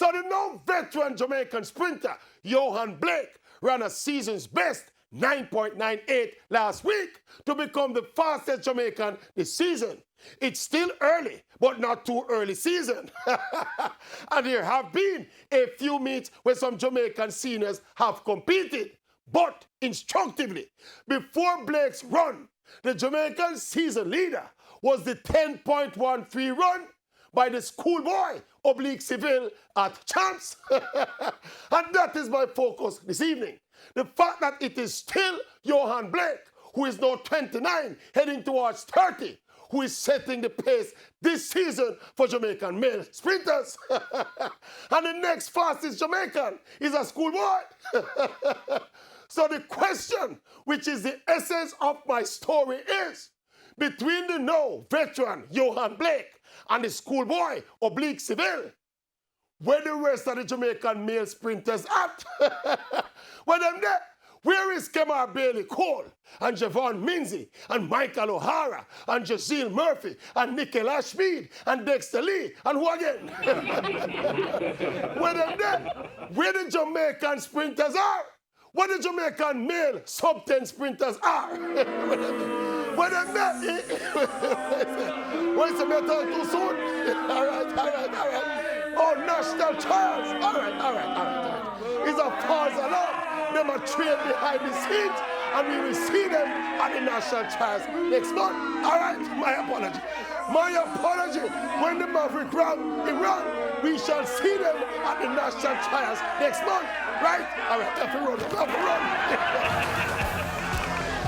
So the now veteran Jamaican sprinter, Yohan Blake, ran a season's best 9.98 last week to become the fastest Jamaican this season. It's still early, but not too early season. And there have been a few meets where some Jamaican seniors have competed. But instructively, before Blake's run, the Jamaican season leader was the 10.13 run by the schoolboy / Seville at Champs. And that is my focus this evening. The fact that it is still Yohan Blake, who is now 29, heading towards 30, who is setting the pace this season for Jamaican male sprinters. And the next fastest Jamaican is a schoolboy. So the question, which is the essence of my story, is between the now veteran Yohan Blake and the schoolboy / Seville, where the rest of the Jamaican male sprinters at? Where them there? Where is Kemar Bailey Cole and Javon Minzy and Michael O'Hara and Jazeel Murphy and Nickel Ashmead and Dexter Lee and who again? Where them there? Where the Jamaican sprinters are? Where the Jamaican male sub-10 sprinters are? Where them there? Where's the metal too soon? All right. Oh, national trials. All right. It's a false alarm. Them are trained behind the scenes, and we will see them at the national trials next month. All right, my apology. When the Maverick run, we shall see them at the national trials next month. Right? All right, have to run.